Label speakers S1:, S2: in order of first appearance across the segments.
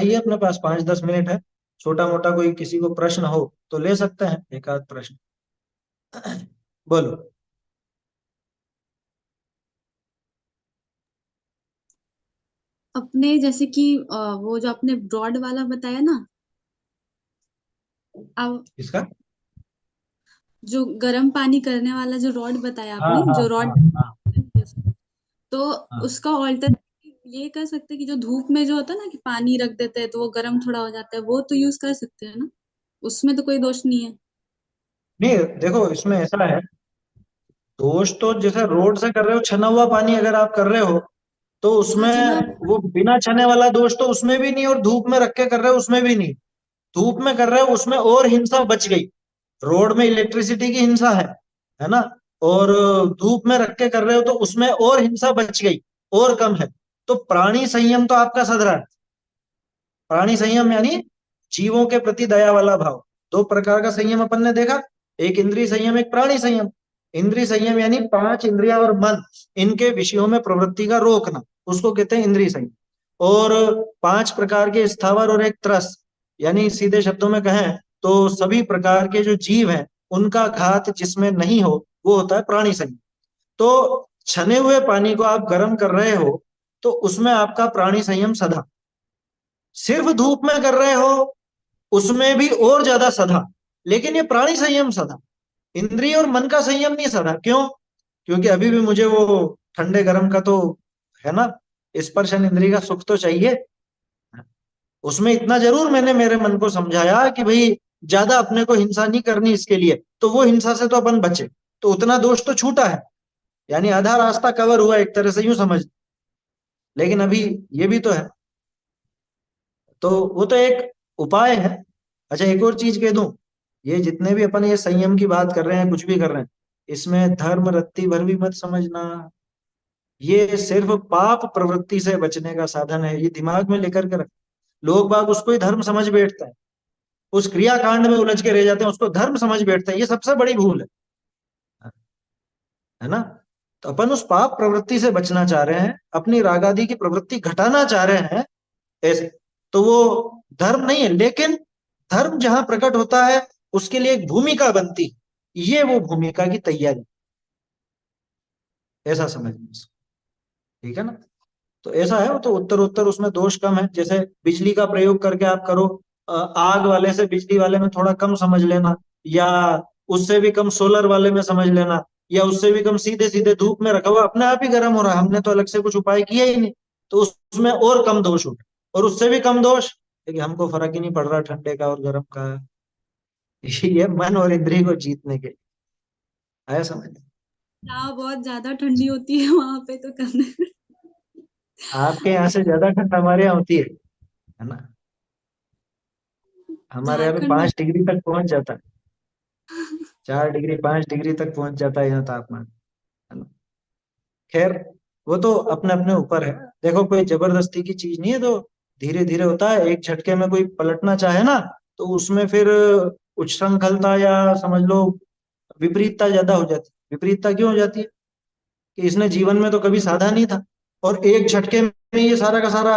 S1: बताइए, अपने पास 5-10 मिनट है। छोटा मोटा कोई किसी को प्रश्न हो तो ले सकते हैं, एक आध प्रश्न। बोलो।
S2: अपने जैसे कि वो जो आपने ब्रॉड वाला बताया ना, अब
S1: किसका?
S2: जो गर्म पानी करने वाला जो रॉड बताया
S1: हाँ
S2: आपने,
S1: हाँ
S2: जो
S1: हाँ
S2: रॉड,
S1: हाँ
S2: तो
S1: हाँ।
S2: उसका ऑल्टरनेटिव ये कर सकते हैं कि जो धूप में जो होता है ना कि पानी रख देते हैं तो वो गर्म थोड़ा हो जाता है, वो तो यूज कर सकते हैं ना, उसमें तो कोई दोष नहीं है।
S1: नहीं, देखो इसमें ऐसा है। दोष तो जैसे रोड से कर रहे हो, छना हुआ पानी अगर आप कर रहे हो तो
S2: हाँ
S1: उसमें
S2: छना।
S1: वो बिना छने वाला दोष तो उसमें भी नहीं, और धूप में रख के कर रहे हो उसमें भी नहीं। धूप में कर रहे हो उसमें और हिंसा बच गई। रोड में इलेक्ट्रिसिटी की हिंसा है ना। और धूप में रख के कर रहे हो तो उसमें और हिंसा बच गई, और कम है। तो प्राणी संयम तो आपका सध रहा है। प्राणी संयम यानी जीवों के प्रति दया वाला भाव। दो प्रकार का संयम अपन ने देखा, एक इंद्रिय संयम, एक प्राणी संयम। इंद्रिय संयम यानी पांच इंद्रिया और मन, इनके विषयों में प्रवृत्ति का रोकना, उसको कहते हैं इंद्रिय संयम। और पांच प्रकार के स्थावर और एक त्रस, यानी सीधे शब्दों में कहें तो सभी प्रकार के जो जीव हैं उनका घात जिसमें नहीं हो, वो होता है प्राणी संयम। तो छने हुए पानी को आप गर्म कर रहे हो तो उसमें आपका प्राणी संयम सधा। सिर्फ धूप में कर रहे हो उसमें भी और ज्यादा सधा, लेकिन ये प्राणी संयम सधा। इंद्रिय और मन का संयम नहीं सधा। क्यों? क्योंकि अभी भी मुझे वो ठंडे गर्म का तो है ना, स्पर्शन इंद्रिय का सुख तो चाहिए। उसमें इतना जरूर मैंने मेरे मन को समझाया कि भाई ज्यादा अपने को हिंसा नहीं करनी, इसके लिए तो वो हिंसा से तो अपन बचे, तो उतना दोष तो छूटा है। यानी आधा रास्ता कवर हुआ एक तरह से, यूं समझ। लेकिन अभी ये भी तो है, तो वो तो एक उपाय है। अच्छा, एक और चीज कह दूं। ये जितने भी अपन ये संयम की बात कर रहे हैं, कुछ भी कर रहे हैं, इसमें धर्म रत्ती भर भी मत समझना। ये सिर्फ पाप प्रवृत्ति से बचने का साधन है, ये दिमाग में लेकर के रख। लोग बाग उसको ही धर्म समझ बैठते हैं, उस क्रियाकांड में उलझ के रह जाते हैं, उसको धर्म समझ बैठते हैं। ये सबसे बड़ी भूल है ना। तो अपन उस पाप प्रवृत्ति से बचना चाह रहे हैं, अपनी रागादि की प्रवृत्ति घटाना चाह रहे हैं, ऐसे। तो वो धर्म नहीं है, लेकिन धर्म जहां प्रकट होता है उसके लिए एक भूमिका बनती है। ये वो भूमिका की तैयारी, ऐसा समझना इसको। ठीक है ना। तो ऐसा है, वो तो उत्तर उत्तर उसमें दोष कम है। जैसे बिजली का प्रयोग करके आप करो, आग वाले से बिजली वाले में थोड़ा कम समझ लेना, या उससे भी कम सोलर वाले में समझ लेना, या उससे भी कम सीधे सीधे धूप में रखा हुआ अपने आप ही गर्म हो रहा है, हमने तो अलग से कुछ उपाय किया ही नहीं, तो उसमें और कम दोष उठे। और उससे भी कम दोष है कि हमको फर्क ही नहीं पड़ रहा ठंडे का और गर्म का। ये मन और इंद्रिय को जीतने के लिए आया समझ।
S2: यहाँ बहुत ज्यादा ठंडी होती है वहां पे तो करने में।
S1: आपके यहाँ से ज्यादा ठंड हमारे यहाँ होती है ना। हमारे यहाँ पे
S2: झारखंड में।
S1: 5 डिग्री तक पहुंच जाता है। 4 डिग्री 5 डिग्री तक पहुंच जाता है यहाँ तापमान, है ना। खैर, वो तो अपने अपने ऊपर है। देखो, कोई जबरदस्ती की चीज नहीं है, तो धीरे धीरे होता है। एक झटके में कोई पलटना चाहे ना, तो उसमें फिर उच्छृंखलता या समझ लो विपरीतता ज्यादा हो जाती है। विपरीतता क्यों हो जाती है? कि इसने जीवन में तो कभी साधा नहीं था, और एक झटके में ये सारा का सारा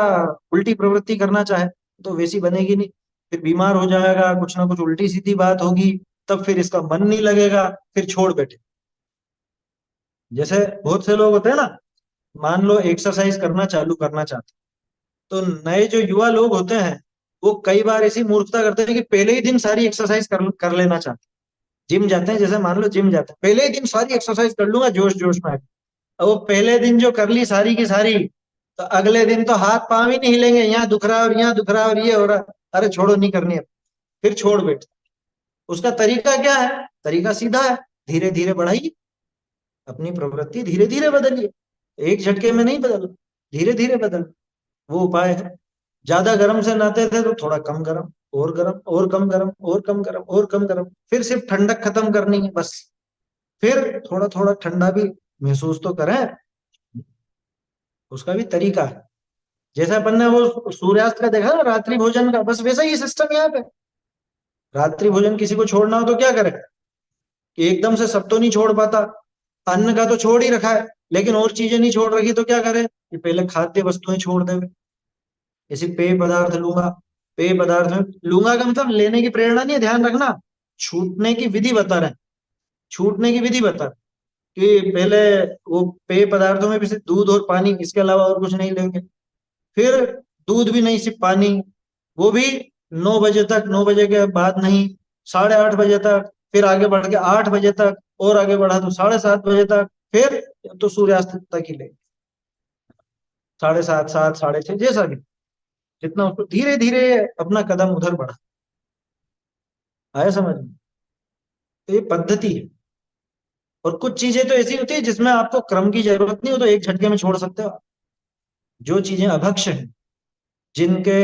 S1: उल्टी प्रवृत्ति करना चाहे तो वैसी बनेगी नहीं। फिर बीमार हो जाएगा, कुछ ना कुछ उल्टी सीधी बात होगी, तब फिर इसका मन नहीं लगेगा, फिर छोड़ बैठे। जैसे बहुत से लोग होते हैं ना, मान लो एक्सरसाइज करना चालू करना चाहते हैं, तो नए जो युवा लोग होते हैं वो कई बार ऐसी मूर्खता करते हैं कि पहले ही दिन सारी एक्सरसाइज कर लेना चाहते हैं। जिम जाते हैं, जैसे मान लो जिम जाते हैं, पहले ही दिन सारी एक्सरसाइज कर लूंगा जोश जोश में। अब वो पहले दिन जो कर ली सारी की सारी, तो अगले दिन तो हाथ पांव ही नहीं हिलेंगे, यहाँ दुख रहा है और यहाँ दुख रहा है और ये हो रहा है। अरे छोड़ो, नहीं करनी है, फिर छोड़ बैठ। उसका तरीका क्या है? तरीका सीधा है, धीरे धीरे बढ़ाइए अपनी प्रवृत्ति, धीरे धीरे बदलिए। एक झटके में नहीं बदल, धीरे धीरे बदल, वो उपाय है। ज्यादा गर्म से नहाते थे तो थोड़ा कम गर्म, और गर्म और कम गर्म और कम गर्म और कम गर्म, फिर सिर्फ ठंडक खत्म करनी है बस। फिर थोड़ा थोड़ा ठंडा भी महसूस तो करें, उसका भी तरीका है। जैसे अपन ने वो सूर्यास्त का देखा ना, रात्रि भोजन का, बस वैसा ही सिस्टम यहाँ पे। रात्रि भोजन किसी को छोड़ना हो तो क्या करे, कि एकदम से सब तो नहीं छोड़ पाता। अन्न का तो छोड़ ही रखा है, लेकिन और चीजें नहीं छोड़ रखी, तो क्या करे कि पहले खाद्य वस्तुएं छोड़ दे। ऐसी पेय पदार्थ लूंगा, पेय पदार्थ में लूंगा का मतलब लेने की प्रेरणा नहीं है, ध्यान रखना। छूटने की विधि बता रहे हैं, छूटने की विधि बता रहे हैं कि पहले वो पेय पदार्थों में भी सिर्फ दूध और पानी, इसके अलावा और कुछ नहीं लेंगे। फिर दूध भी नहीं, सिर्फ पानी, वो भी 9 बजे तक, 9 बजे के बाद नहीं, 8:30 बजे तक, फिर आगे बढ़ के 8 बजे तक, और आगे बढ़ा तो 7:30 बजे तक, फिर तो सूर्यास्त तक ही लेंगे, 7:30, 7, 6:30, जैसा भी, जितना उसको धीरे धीरे अपना कदम उधर बढ़ा। आया समझ में? तो ये पद्धति है। और कुछ चीजें तो ऐसी होती है जिसमें आपको क्रम की जरूरत नहीं हो, तो एक झटके में छोड़ सकते हो आप। जो चीजें अभक्ष्य हैं, जिनके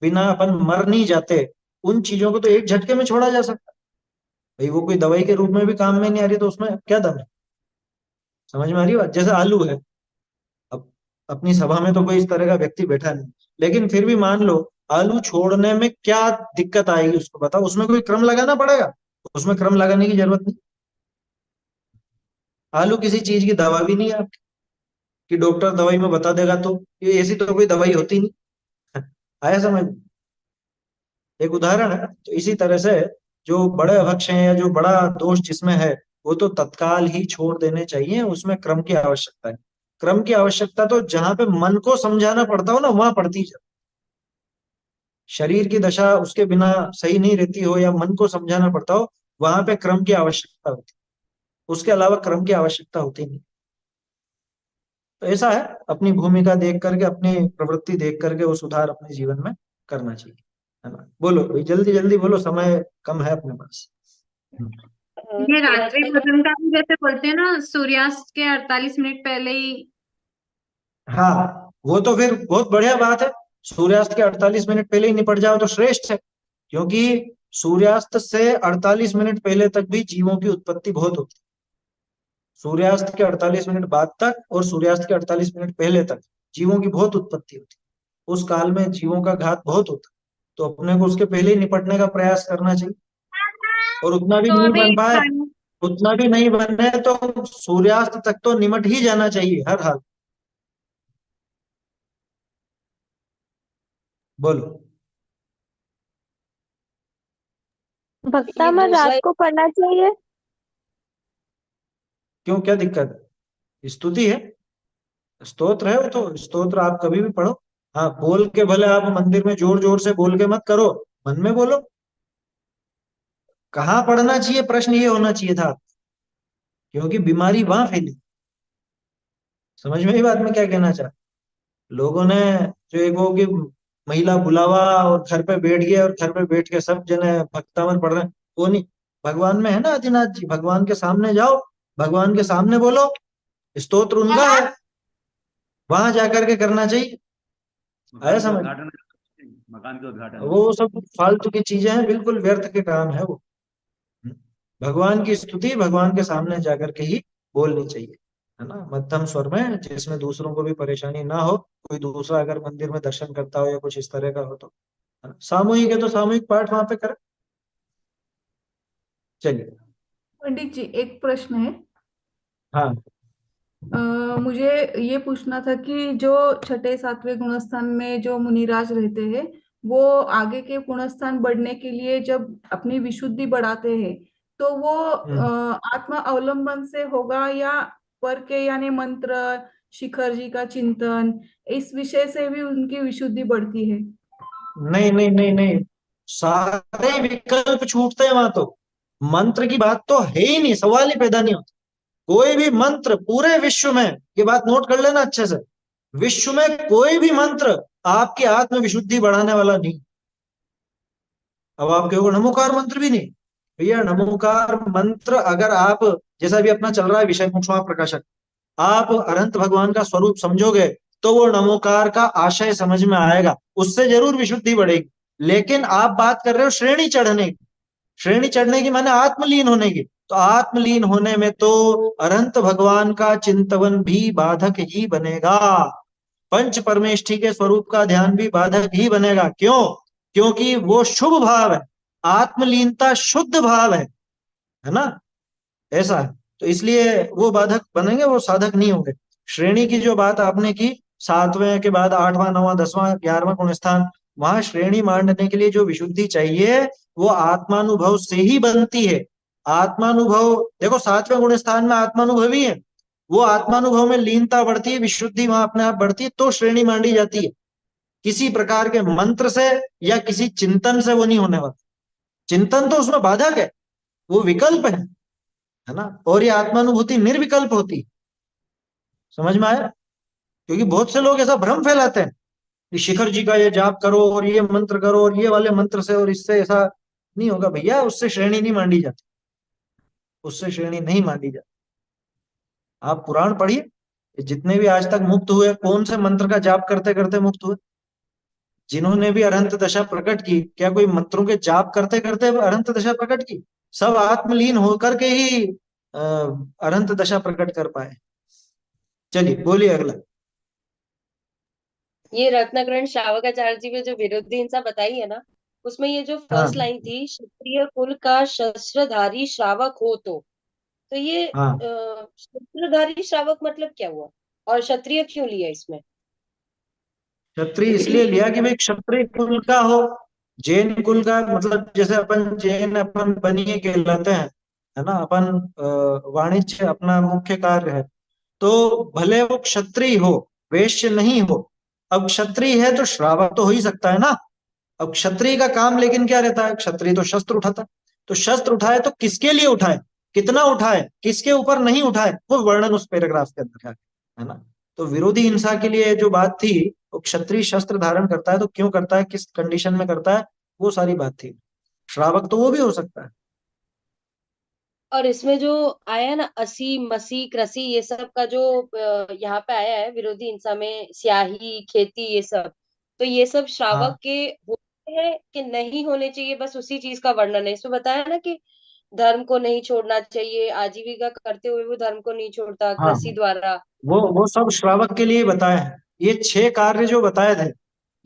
S1: बिना अपन मर नहीं जाते, उन चीजों को तो एक झटके में छोड़ा जा सकता है। भाई वो कोई दवाई के रूप में भी काम में नहीं आ रही, तो उसमें क्या दम है? समझ में आ रही बात? जैसे आलू है, अब अपनी सभा में तो कोई इस तरह का व्यक्ति बैठा नहीं, लेकिन फिर भी मान लो, आलू छोड़ने में क्या दिक्कत आएगी उसको बताओ? उसमें कोई क्रम लगाना पड़ेगा? उसमें क्रम लगाने की जरूरत नहीं। आलू किसी चीज की दवा भी नहीं है आपकी, कि डॉक्टर दवाई में बता देगा, तो ये ऐसी तो कोई दवाई होती नहीं। आया समझ? एक उदाहरण है। तो इसी तरह से जो बड़े अभक्ष्य हैं या जो बड़ा दोष जिसमें है, वो तो तत्काल ही छोड़ देने चाहिए, उसमें क्रम की आवश्यकता है। क्रम की आवश्यकता तो जहां पे मन को समझाना पड़ता हो ना, वहां पड़ती है। शरीर की दशा उसके बिना सही नहीं रहती हो, या मन को समझाना पड़ता हो, वहां पे क्रम की आवश्यकता होती है। उसके अलावा क्रम की आवश्यकता होती नहीं। तो ऐसा है, अपनी भूमिका देख करके, अपनी प्रवृत्ति देख करके वो सुधार अपने जीवन में करना चाहिए, है ना? बोलो भाई, जल्दी जल्दी बोलो, समय कम है अपने पास।
S3: ये रात्रि भोजन का भी जैसे बोलते हैं ना, सूर्यास्त के 48 मिनट पहले ही।
S1: हाँ, वो तो फिर बहुत बढ़िया बात है। सूर्यास्त के 48 मिनट पहले ही निपट जाओ तो श्रेष्ठ है, क्योंकि सूर्यास्त से 48 मिनट पहले तक भी जीवों की उत्पत्ति बहुत होती है। सूर्यास्त के 48 मिनट बाद तक और सूर्यास्त के 48 मिनट पहले तक जीवों की बहुत उत्पत्ति होती है। उस काल में जीवों का घात बहुत होता है, तो अपने को उसके पहले ही निपटने का प्रयास करना चाहिए। और उतना भी
S3: तो
S1: नहीं
S3: अभी
S1: बन पाए,
S3: खाने
S1: उतना भी नहीं बने तो सूर्यास्त तक तो निमट ही जाना चाहिए हर हाल। बोलो।
S4: भक्ता में रात को पढ़ना चाहिए।
S1: क्यों, क्या दिक्कत है? स्तुति है, स्तोत्र है, वो तो स्तोत्र आप कभी भी पढ़ो। हाँ, बोल के भले आप मंदिर में जोर जोर से बोल के मत करो, मन में बोलो। कहाँ पढ़ना चाहिए, प्रश्न ये होना चाहिए था, क्योंकि बीमारी वहां फैली। समझ में ही बात में क्या कहना चाह लोगों ने? जो एक वो कि महिला बुलावा और घर पे बैठ गए, और घर पे बैठ के सब जने भक्तावन पढ़ रहे हैं, वो नहीं। भगवान में है ना आदिनाथ जी, भगवान के सामने जाओ, भगवान के सामने बोलो, स्तोत्र उनका है, वहां जाकर के करना चाहिए। आया
S5: मकान के
S1: समझ?
S5: उद्घाटन मकान के उद्घाटन में।
S1: वो सब फालतू की चीजें हैं, बिल्कुल व्यर्थ के काम है वो। भगवान की स्तुति भगवान के सामने जाकर के ही बोलनी चाहिए, है ना? मध्यम स्वर में, जिसमें दूसरों को भी परेशानी ना हो। कोई दूसरा अगर मंदिर में दर्शन करता हो या कुछ इस तरह का हो तो, है ना? सामूहिक है तो सामूहिक पाठ वहां पे करें। चलिए।
S6: पंडित जी, एक प्रश्न है।
S1: हाँ।
S6: मुझे ये पूछना था कि जो छठे सातवें गुणस्थान में जो मुनिराज रहते हैं, वो आगे के गुणस्थान बढ़ने के लिए जब अपनी विशुद्धि बढ़ाते हैं, तो वो
S1: हम्म।
S6: आत्मा अवलंबन से होगा, या पर के यानी मंत्र, शिखर जी का चिंतन, इस विषय से भी उनकी विशुद्धि बढ़ती है?
S1: नहीं नहीं नहीं नहीं, सारे विकल्प छूटते हैं वहां तो। मंत्र की बात तो है ही नहीं, सवाल ही पैदा नहीं होता। कोई भी मंत्र पूरे विश्व में, ये बात नोट कर लेना अच्छे से, विश्व में कोई भी मंत्र आपकी आत्म विशुद्धि बढ़ाने वाला नहीं। अब आप कहोगे नमोकार मंत्र भी नहीं। भैया, नमोकार मंत्र अगर आप, जैसा भी अपना चल रहा है विषय मुख प्रकाशक, आप अनंत भगवान का स्वरूप समझोगे, तो वो नमोकार का आशय समझ में आएगा, उससे जरूर विशुद्धि बढ़ेगी। लेकिन आप बात कर रहे हो श्रेणी चढ़ने की। श्रेणी चढ़ने की माने आत्मलीन होने की, तो आत्मलीन होने में तो अनंत भगवान का चिंतवन भी बाधक ही बनेगा। पंच परमेष्ठी के स्वरूप का ध्यान भी बाधक ही बनेगा। क्यों? क्योंकि वो शुभ भाव है, आत्मलीनता शुद्ध भाव है ना? ऐसा है, तो इसलिए वो बाधक बनेंगे, वो साधक नहीं होंगे। श्रेणी की जो बात आपने की, 7वें के बाद 8वां 9वां 10वां 11वां गुण स्थान, वहां श्रेणी मांडने के लिए जो विशुद्धि चाहिए वो आत्मानुभव से ही बनती है। आत्मानुभव देखो 7वें गुण स्थान में आत्मानुभव ही है, वो आत्मानुभव में लीनता बढ़ती है, विशुद्धि वहां अपने आप बढ़ती है, तो श्रेणी मांडी जाती है। किसी प्रकार के मंत्र से या किसी चिंतन से वो नहीं होने वाला। चिंतन तो उसमें बाधक है, वो विकल्प है ना। और ये आत्मानुभूति निर्विकल्प होती है। समझ में आया? क्योंकि बहुत से लोग ऐसा भ्रम फैलाते हैं कि शिखर जी का ये जाप करो और ये मंत्र करो और ये वाले मंत्र से और इससे ऐसा नहीं होगा। भैया उससे श्रेणी नहीं मांडी जाती, उससे श्रेणी नहीं मांडी जाती। आप पुराण पढ़िए, जितने भी आज तक मुक्त हुए कौन से मंत्र का जाप करते करते मुक्त हुए? जिन्होंने भी अरहंत दशा प्रकट की, क्या कोई मंत्रों के जाप करते करते अरहंत दशा प्रकट की? सब आत्मलीन होकर के ही अरहंत दशा प्रकट कर पाए। चलिए बोलिए अगला।
S7: ये रत्नाकरण श्रावकाचार्य जी में जो विरोधी हिंसा बताई है ना, उसमें ये जो
S1: हाँ
S7: फर्स्ट लाइन थी, क्षत्रिय कुल का शस्त्रधारी श्रावक हो तो ये
S1: हाँ,
S7: शस्त्रधारी श्रावक मतलब क्या हुआ, और क्षत्रिय क्यों लिया इसमें?
S1: क्षत्रिय इसलिए लिया कि भाई क्षत्रिय कुल का हो। जैन कुल का मतलब जैसे अपन जैन अपन बनिए कहलाते हैं, है ना। अपन वाणिज्य अपना मुख्य कार्य है, तो भले वो क्षत्रिय हो, वैश्य नहीं हो। अब क्षत्रिय है तो श्रावक तो हो ही सकता है ना। अब क्षत्रिय का काम लेकिन क्या रहता है? क्षत्रिय तो शस्त्र उठाता है। तो शस्त्र उठाए तो किसके लिए उठाए, कितना उठाए, किसके ऊपर नहीं उठाए, वो वर्णन उस पैराग्राफ के अंदर है ना। तो विरोधी हिंसा के लिए जो बात थी, वो क्षत्रिय शस्त्र धारण करता है तो क्यों करता है, किस कंडीशन में करता है, वो सारी बात थी। श्रावक तो वो भी हो सकता है।
S7: और इसमें जो आया ना, असी मसी कृषि ये सब का जो यहाँ पे आया है विरोधी हिंसा में, स्याही खेती ये सब, तो ये सब श्रावक
S1: हाँ
S7: के होते हैं कि नहीं होने चाहिए, बस उसी चीज का वर्णन है इसमें बताया ना कि धर्म को नहीं छोड़ना चाहिए, आजीविका करते हुए वो धर्म को नहीं छोड़ता
S1: हाँ,
S7: कृषि द्वारा।
S1: वो सब श्रावक के लिए बताए हैं। ये 6 कार्य जो बताए थे,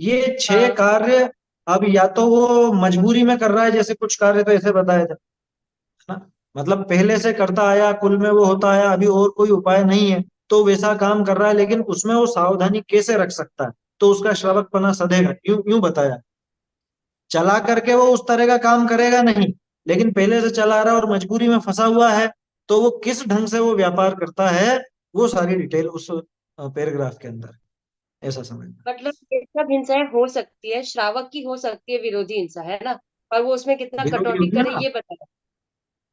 S1: ये 6 कार्य अब या तो वो मजबूरी में कर रहा है, जैसे कुछ कार्य तो ऐसे बताए थे, है ना। मतलब पहले से करता आया, कुल में वो होता आया, अभी और कोई उपाय नहीं है तो वैसा काम कर रहा है, लेकिन उसमें वो सावधानी कैसे रख सकता है, तो उसका श्रावकपना सधेगा। यूं यूं बताया। चला करके वो उस तरह का काम करेगा नहीं, लेकिन पहले से चला रहा है और मजबूरी में फंसा हुआ है, तो वो किस ढंग से वो व्यापार करता है, वो सारी डिटेल उस पैराग्राफ के अंदर है। ऐसा समझना।
S7: मतलब ये सब हिंसाएं हो सकती है, श्रावक की हो सकती है विरोधी हिंसा, है ना, और वो उसमें कितना
S1: विरोधी
S7: कटौती
S1: होती है
S7: करे
S1: ना।
S7: ये बताया।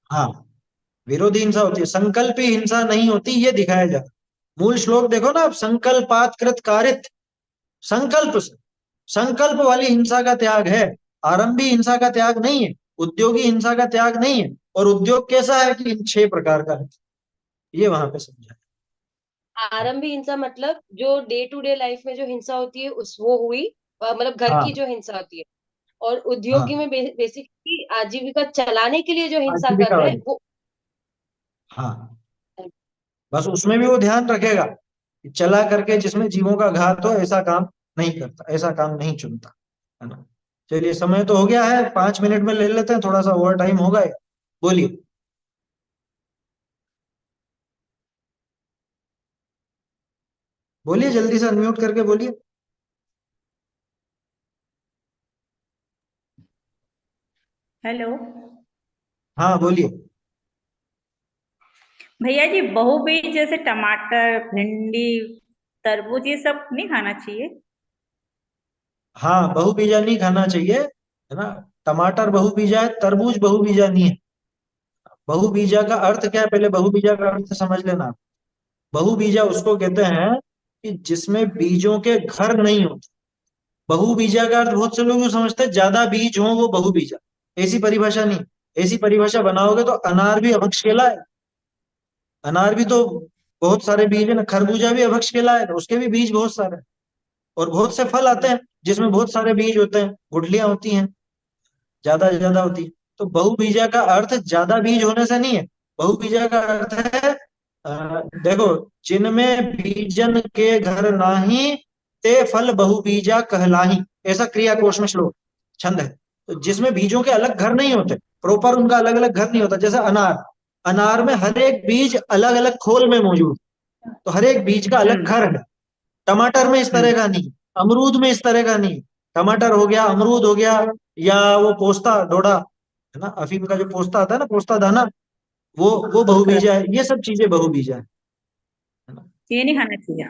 S1: हाँ, विरोधी हिंसा होती है, संकल्पी हिंसा नहीं होती, ये दिखाया जाता। मूल श्लोक देखो ना आप, संकल्पात कृत कारित। संकल्प से, संकल्प वाली हिंसा का त्याग है, आरंभी हिंसा का त्याग नहीं है, उद्योगी हिंसा का त्याग नहीं है। और उद्योग कैसा है कि इन 6 प्रकार का है, ये वहां पे समझा।
S7: आरंभी हिंसा मतलब जो डे टू डे लाइफ में जो हिंसा होती है उस वो हुई, मतलब घर
S1: हाँ
S7: की जो हिंसा होती है। और उद्योगी
S1: हाँ,
S7: में बेसिकली आजीविका चलाने के लिए जो हिंसा कर
S1: आजीविका
S7: रहे हैं
S1: वाली।
S7: वो।
S1: हाँ, बस उसमें भी वो ध्यान रखेगा कि चला करके जिसमें जीवों का घात हो ऐसा काम नहीं करता, ऐसा काम नहीं चुनता, है ना। चलिए समय तो हो गया है, 5 मिनट में ले लेते हैं, थोड़ा सा ओवर टाइम होगा। बोलिए। बोलिए जल्दी से, अनम्यूट करके बोलिए।
S8: हेलो
S1: हाँ बोलिए।
S8: भैया जी, बहुबीज जैसे टमाटर, भिंडी, तरबूज ये सब नहीं खाना चाहिए?
S1: हाँ, बहुबीजा नहीं खाना चाहिए, है ना। टमाटर बहुबीजा है, तरबूज बहुबीजा नहीं है। बहुबीजा का अर्थ क्या है, पहले बहुबीजा का अर्थ समझ लेना आप। बहुबीजा उसको कहते हैं कि जिसमें बीजों के घर नहीं होते। बहुबीजा का अर्थ बहुत से लोग समझते हैं ज्यादा बीज हो वो बहुबीजा, ऐसी परिभाषा नहीं। ऐसी परिभाषा बनाओगे तो अनार भी अभक्ष कहलाए। अनार भी तो बहुत सारे बीज है ना, खरबूजा भी अभक्ष कहलाए, तो उसके भी बीज बहुत सारे हैं। और बहुत से फल आते हैं जिसमें बहुत सारे बीज होते हैं, गुठलियां होती हैं, ज्यादा होती है। तो बहुबीजा का अर्थ ज्यादा बीज होने से नहीं है। बहुबीजा का अर्थ है देखो, जिनमें बीजन के घर नाही, ते फल बहुबीजा कहलाही, ऐसा क्रिया कोश में श्लोक छंद है। तो जिसमें बीजों के अलग घर नहीं होते, प्रॉपर उनका अलग अलग घर नहीं होता, जैसे अनार, अनार में हर एक बीज अलग अलग खोल में मौजूद, तो हर एक बीज का अलग घर है। टमाटर में इस तरह का नहीं, अमरूद में इस तरह का नहीं। टमाटर हो गया, अमरूद हो गया, या वो पोस्ता डोडा है ना, अफीम का जो पोस्ता आता है ना, पोस्ता दाना, वो बहुबीजा है। ये सब चीजें बहुबीजा है ना।
S8: ये नहीं खाना चाहिए।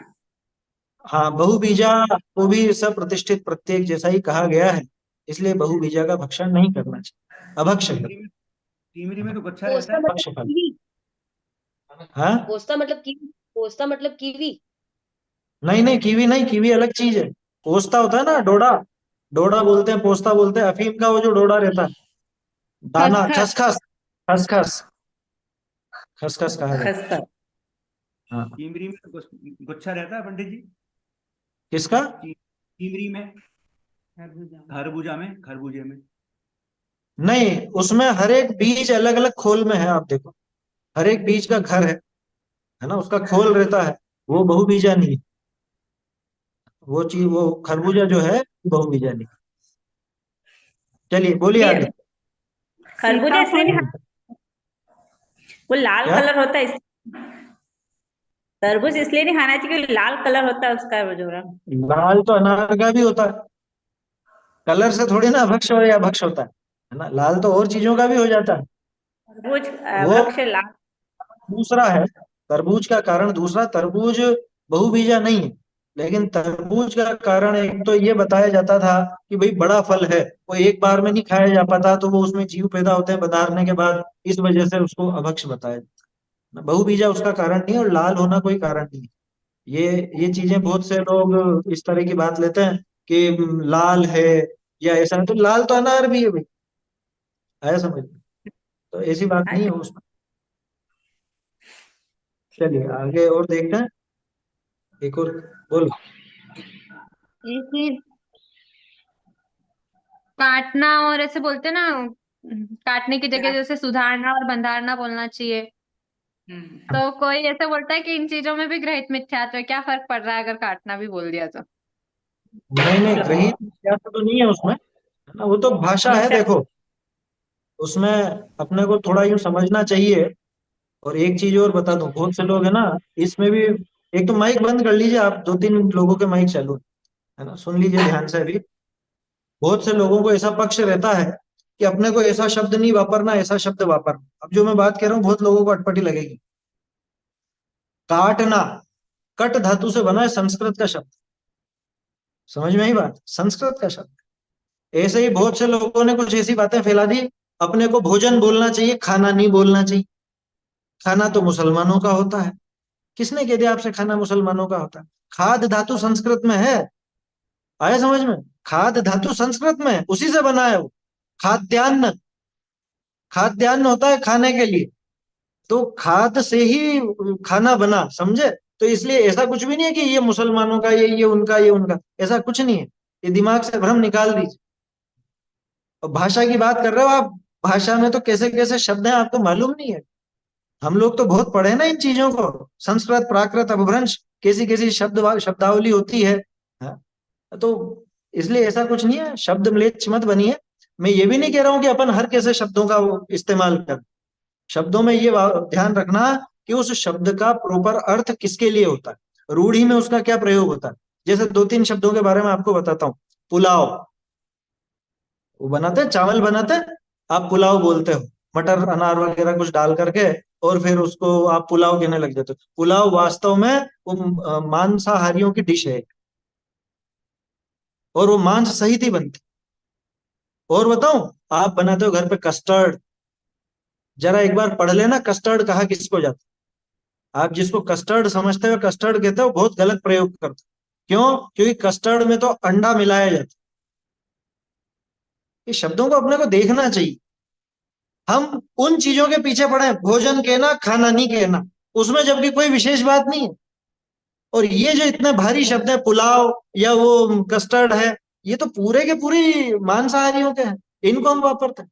S1: हाँ, बहुबीजा को भी सब प्रतिष्ठित प्रत्येक जैसा ही कहा गया है, इसलिए बहुबीजा का भक्षण नहीं करना चाहिए। अभक्ष है,
S5: टीमरी में तो अच्छा रहता
S7: पोस्ता
S5: है।
S7: मतलब
S1: अभक्ष फल।
S7: कीवी।
S1: हाँ,
S7: पोस्ता मतलब कीवी। पोस्ता मतलब कीवी।
S1: नहीं नहीं, कीवी नहीं, कीवी अलग चीज है। पोस्ता होता है ना डोडा, डोडा बोलते हैं, पोस्ता बोलते हैं। अफीम का वो जो डोडा रहता है, दाना,
S3: खसखस।
S1: खसखस, खसखस, खसखस कहा जाता
S8: खस्ता।
S1: है। हाँ,
S5: टीमरी में तो गुच्छा रहता है पंडित जी।
S1: किसका?
S5: टीमरी में, खरबूजा में, खरबूजे में।
S1: नहीं, उसमें हर एक बीज अलग अलग खोल में है, आप देखो, हर एक बीज का घर है ना, उसका खोल रहता है। वो बहुबीजा नहीं है। वो चीज, वो खरबूजा जो है बहुबीजा नहीं। चलिए बोलिए
S8: ये
S1: आगे।
S8: खरबूजा इसलिए नहीं
S3: सीताफल।
S8: खाना, वो लाल
S1: क्या?
S8: कलर होता है तरबूज इसलिए नहीं खाना चाहिए क्योंकि लाल कलर होता है उसका, वो जो रंग।
S1: लाल तो अनार का भी होता है, कलर से थोड़ी ना भक्ष हो या भक्ष होता है ना। लाल तो और चीजों का भी हो जाता है।
S8: तरबूज
S1: वो
S8: भक्ष लाल।
S1: दूसरा है, तरबूज का कारण दूसरा। तरबूज बहुबीजा नहीं है, लेकिन तरबूज का कारण एक तो ये बताया जाता था कि भाई बड़ा फल है, वो एक बार में नहीं खाया जा पाता, तो वो उसमें जीव पैदा होते हैं बधारने के बाद, इस वजह से उसको अभक्ष बताया जाता है। बहुबीजा उसका कारण नहीं है, और लाल होना कोई कारण नहीं है। ये चीजें बहुत से लोग इस तरह की बात लेते हैं कि लाल है या ऐसा है, तो लाल तो अनार भी है भाई, आया समझ में? तो ऐसी बात नहीं है उसमें। चलिए आगे और देखते हैं, एक और बोल।
S3: जैसे काटना और ऐसे बोलते हैं ना, काटने की जगह जैसे सुधारना और बंधारना बोलना चाहिए। तो कोई ऐसे बोलता है कि इन चीजों में भी ग्रहित मिथ्यात्व है, क्या फर्क पड़ रहा है अगर काटना भी बोल दिया तो?
S1: नहीं नहीं, ग्रहित मिथ्यात्व तो नहीं है उसमें, है ना, वो तो भाषा है।
S8: मिथ्या।
S1: देखो, उसमें अपने को थोड़ा यूं समझना चाहिए। और एक चीज और बता दूं, बहुत से लोग है ना इसमें भी, एक तो माइक बंद कर लीजिए आप, दो तीन लोगों के माइक चालू है ना, सुन लीजिए ध्यान से अभी। बहुत से लोगों को ऐसा पक्ष रहता है कि अपने को ऐसा शब्द नहीं वापरना, ऐसा शब्द वापरना। अब जो मैं बात कह रहा हूँ बहुत लोगों को अटपटी लगेगी। काटना, कट धातु से बना है, संस्कृत का शब्द। समझ में आई बात? संस्कृत का शब्द। ऐसे ही बहुत से लोगों ने कुछ ऐसी बातें फैला दी, अपने को भोजन बोलना चाहिए, खाना नहीं बोलना चाहिए। खाना तो मुसलमानों का होता है। किसने कह दिया आपसे खाना मुसलमानों का होता है? खाद धातु संस्कृत में है, आया समझ में? खाद धातु संस्कृत में है, उसी से बना है वो। खाद्यान्न, खाद्यान्न होता है खाने के लिए, तो खाद से ही खाना बना, समझे? तो इसलिए ऐसा कुछ भी नहीं है कि ये मुसलमानों का, ये उनका, ये उनका, ऐसा कुछ नहीं है। ये दिमाग से भ्रम निकाल दीजिए। और भाषा की बात कर रहे हो आप, भाषा में तो कैसे कैसे शब्द हैं आपको मालूम नहीं है। हम लोग तो बहुत पढ़े ना इन चीजों को, संस्कृत, प्राकृत, अपभ्रंश, कैसी कैसी शब्दावली होती है। हाँ? तो इसलिए ऐसा कुछ नहीं है, शब्द म्लेच्छ मत बनिए। मैं ये भी नहीं कह रहा हूं कि अपन हर कैसे शब्दों का वो इस्तेमाल कर। शब्दों में ये ध्यान रखना कि उस शब्द का प्रॉपर अर्थ किसके लिए होता है, रूढ़ी में उसका क्या प्रयोग होता है। जैसे दो तीन शब्दों के बारे में आपको बताता हूँ। पुलाव, वो बनाते हैं, चावल बनाते हैं, आप पुलाव बोलते हो, मटर अनार वगैरह कुछ डाल करके, और फिर उसको आप पुलाव कहने लग जाते हो। पुलाव वास्तव में वो मांसाहारियों की डिश है, और वो मांस सहित ही बनती। और बताऊं, आप बनाते हो घर पे कस्टर्ड, जरा एक बार पढ़ लेना कस्टर्ड कहा किसको जाता है। आप जिसको कस्टर्ड समझते हो, कस्टर्ड कहते हो, बहुत गलत प्रयोग करते हो। क्यों? क्योंकि कस्टर्ड में तो अंडा मिलाया जाता है। ये शब्दों को अपने को देखना चाहिए। हम उन चीजों के पीछे पड़े हैं, भोजन कहना, खाना नहीं कहना, उसमें जबकि कोई विशेष बात नहीं है। और ये जो इतने भारी शब्द है, पुलाव या वो कस्टर्ड है, ये तो पूरे के पूरे मांसाहारियों के हैं, इनको हम वापरते हैं।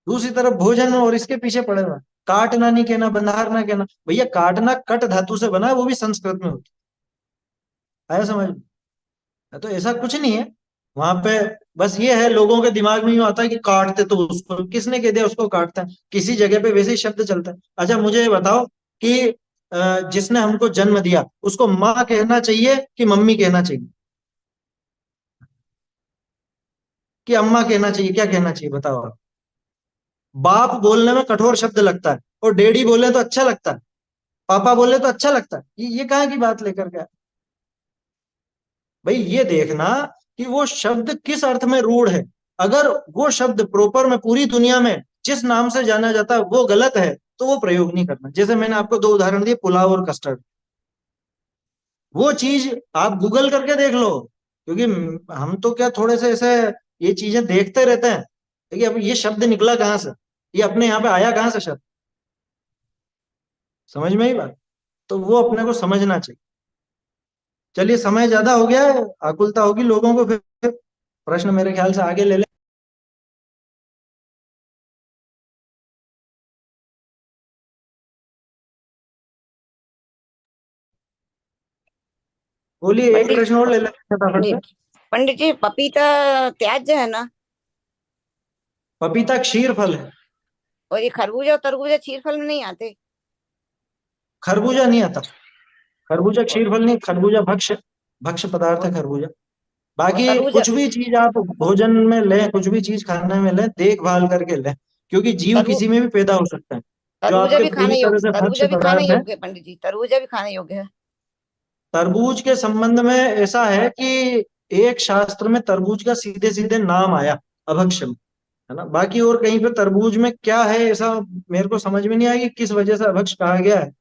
S1: दूसरी तरफ भोजन और इसके पीछे पड़े हुए हैं। काटना नहीं कहना, बंधारना कहना, भैया काटना कट धातु से बना है, वो भी संस्कृत में होती है। आया समझ में? तो ऐसा कुछ नहीं है वहां पे। बस ये है, लोगों के दिमाग में यूं आता है कि काटते, तो उसको किसने कह दिया उसको काटता है? किसी जगह पे वैसे ही शब्द चलता है। अच्छा मुझे ये बताओ कि जिसने हमको जन्म दिया, उसको माँ कहना चाहिए कि मम्मी कहना चाहिए कि अम्मा कहना चाहिए? क्या कहना चाहिए बताओ आप? बाप बोलने में कठोर शब्द लगता है और डैडी बोले तो अच्छा लगता है, पापा बोले तो अच्छा लगता है। ये कहाँ की बात लेकर के आए? भाई ये देखना कि वो शब्द किस अर्थ में रूढ़ है। अगर वो शब्द प्रॉपर में पूरी दुनिया में जिस नाम से जाना जाता है वो गलत है तो वो प्रयोग नहीं करना। जैसे मैंने आपको दो उदाहरण दिए, पुलाव और कस्टर्ड। वो चीज आप गूगल करके देख लो, क्योंकि हम तो क्या थोड़े से ऐसे ये चीजें देखते रहते हैं। देखिए अब ये शब्द निकला कहाँ से, ये अपने यहाँ पे आया कहाँ से शब्द? समझ में ही बात। तो वो अपने को समझना चाहिए। चलिए समय ज्यादा हो गया है, आकुलता होगी लोगों को, फिर प्रश्न मेरे ख्याल से आगे ले ले। बोलिए, एक
S9: पंडित
S1: प्रश्न और ले लेते हैं फटाफट
S9: जी
S1: से।
S9: पंडित जी, पपीता त्याज्य है ना?
S1: पपीता क्षीर फल है।
S9: और ये खरबूजा और तरबूजा क्षीर फल में नहीं आते?
S1: खरबूजा नहीं आता। खरबूजा
S9: और
S1: क्षीर फल नहीं, खरबूजा भक्ष्य भक्ष्य पदार्थ है
S9: और,
S1: खरबूजा।
S9: और
S1: बाकी
S9: तरबूजा
S1: कुछ भी चीज आप भोजन में लें, कुछ भी चीज खाने में लें, देखभाल करके लें, क्योंकि जीव
S9: तरबू
S1: किसी में भी पैदा हो सकता है। जो
S9: तरबूजा
S1: आपके
S9: भी
S1: पूरी
S9: खाने
S1: तरह
S9: योग्य,
S1: से
S9: तरबूजा
S1: भक्ष्य
S9: भी खाने
S1: पदार्थ है।
S9: योग्य है पंडित जी, तरबूजा भी खाने योग्य है।
S1: तरबूज के संबंध में ऐसा है कि एक शास्त्र में तरबूज का सीधे सीधे नाम आया अभक्ष्य में, है ना। बाकी और कहीं पे तरबूज में क्या है ऐसा मेरे को समझ में नहीं आया कि किस वजह से अभक्ष्य कहा गया है।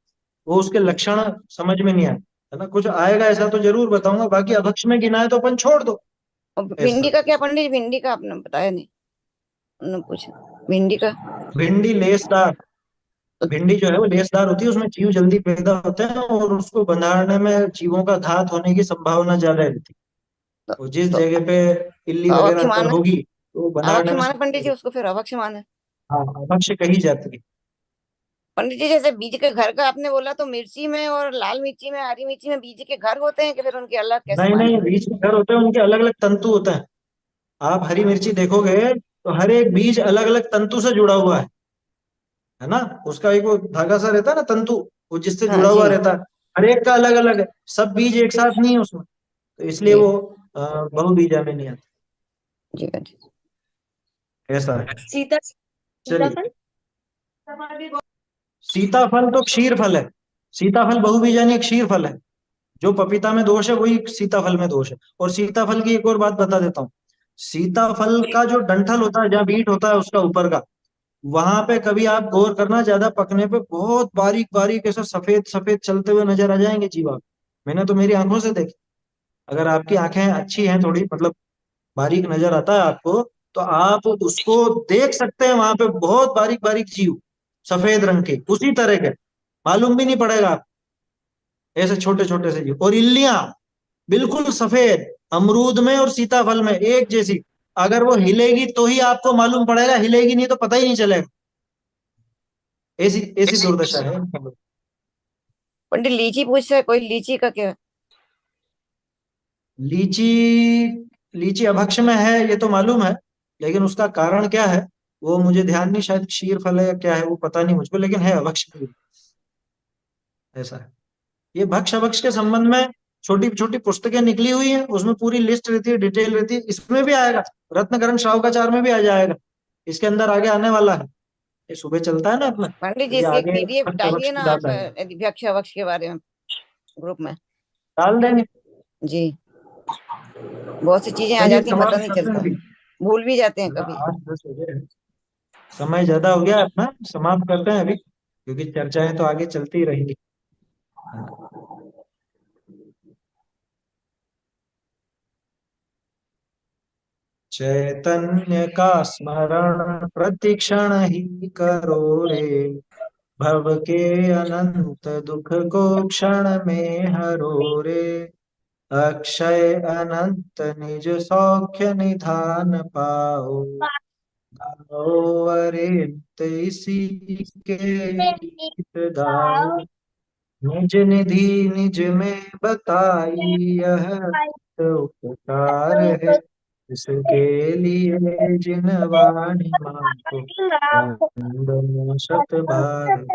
S1: वो उसके लक्षण समझ में नहीं आए, है ना। कुछ आएगा ऐसा तो जरूर बताऊंगा, बाकी अभक्ष्य में गिना है तो अपन छोड़ दो।
S9: और भिंडी
S1: ऐसा
S9: का क्या पंडित जी? भिंडी का आपने बताया नहीं, उन्होंने पूछा भिंडी का।
S1: भिंडी लेसदार,
S9: तो,
S1: भिंडी जो है वो लेसदार होती है, उसमें जीव जल्दी पैदा होते हैं और उसको बंधारने में जीवों का घात होने की संभावना ज्यादा रहती
S9: तो,
S1: है। और जिस
S9: तो
S1: जगह पे इल्ली
S9: अभक्ष्य
S1: वगैरह अगर
S9: मान है,
S1: होगी तो वो
S9: अभक्ष्य
S1: बंधारने में
S9: मान है पंडित
S1: समस्या
S9: जी
S1: होगी।
S9: उसको, फिर अभक्ष्य मान है।
S1: हाँ, भक्ष्य कही जाती है।
S9: पंडित जी जैसे बीज के घर का आपने बोला, तो मिर्ची में और लाल मिर्ची में, हरी मिर्ची में बीज के घर होते हैं कि फिर उनके अलग कैसे
S1: नहीं
S9: माने?
S1: नहीं, बीज के घर होते हैं, उनके अलग अलग तंतु होते हैं। आप हरी मिर्ची देखोगे तो हर एक बीज अलग अलग तंतु से जुड़ा हुआ है ना। उसका एक वो धागा सा रहता है ना तंतु, वो जिससे
S9: हाँ
S1: जुड़ा हुआ
S9: जी।
S1: रहता है। हर एक का अलग अलग है, सब बीज एक साथ नहीं है उसमें, तो इसलिए
S9: जी
S1: वो बहुबीजा में नहीं आता।
S9: जी जी।
S1: ऐसा है।
S7: सीता
S1: चलिए,
S7: सीताफल।
S1: सीताफल तो क्षीर फल है। सीताफल बहुबीजा नहीं, क्षीर फल है। जो पपीता में दोष है वही सीताफल में दोष है। और सीताफल की एक और बात बता देता हूँ। सीताफल का जो डंठल होता है, जहाँ बीट होता है उसका ऊपर का, वहां पे कभी आप गौर करना, ज्यादा पकने पे बहुत बारीक बारीक ऐसा सफेद सफेद चलते हुए नजर आ जाएंगे जीव आप। मैंने तो मेरी आंखों से देखी। अगर आपकी आंखें अच्छी हैं थोड़ी, मतलब बारीक नजर आता है आपको, तो आप उसको देख सकते हैं। वहां पे बहुत बारीक बारीक जीव, सफेद रंग के, उसी तरह के, मालूम भी नहीं पड़ेगा आपको, ऐसे छोटे छोटे से जीव। और इल्लियां बिल्कुल सफेद, अमरूद में और सीताफल में एक जैसी। अगर वो हिलेगी तो ही आपको मालूम पड़ेगा, हिलेगी नहीं तो पता ही नहीं चलेगा। ऐसी ऐसी दुर्दशा है इन फलों की।
S9: पंडित लीची पूछ रहे हैं, कोई लीची का क्या?
S1: लीची, लीची अभक्ष्य में है ये तो मालूम है, लेकिन उसका कारण क्या है वो मुझे ध्यान नहीं। शायद क्षीर फल है या क्या है वो पता नहीं मुझको, लेकिन है अभक्ष्य में भी। ऐसा है। ये भक्ष्य अभक्ष्य के संबंध में छोटी छोटी पुस्तकें निकली हुई हैं, उसमें पूरी लिस्ट रहती है, डिटेल रहती है। इसमें भी आएगा, रत्नकरण श्रावकाचार में भी आ जाएगा। इसके अंदर आगे आने वाला है, ये सुबह चलता है ना अपना,
S9: पंडित
S1: तो
S9: जी
S1: ये
S9: इसकी एक
S1: आगे
S9: पीडीएफ
S1: भक्ष्य
S9: डालिए
S1: अभक्ष्य
S9: ना
S1: की
S9: आप,
S1: बात आएगी।
S9: भक्ष्य अभक्ष्य के बारे में ग्रुप में।
S1: डाल देंगे।
S9: जी, बहुत सी चीजें आ
S1: चलिए
S9: जाती हैं, पता
S1: समाप्त
S9: नहीं
S1: करते हैं
S9: चलता,
S1: अभी।
S9: भूल भी जाते हैं
S1: हाँ,
S9: कभी।
S1: 8-10 हो गए हैं। समय ज्यादा हो गया है अपना, समाप्त करते हैं अभी, क्योंकि चर्चाएं तो आगे चलती ही रहेंगी। चैतन्य का स्मरण प्रतिक्षण ही करो रे, भव के अनंत दुख को क्षण में हरो रे। अक्षय अनंत निज सौख्य निधान पाओ, गाओ अरिंत इसी के गीत गाओ। निज निधि निज में बताई यह उपकार है, इसके लिए जिन वाणी मांगो वंदना शत बार।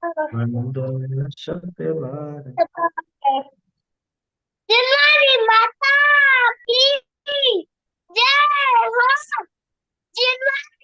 S1: मंगल शतवार।
S10: जिनवारी माता की जय हो। जिनवारी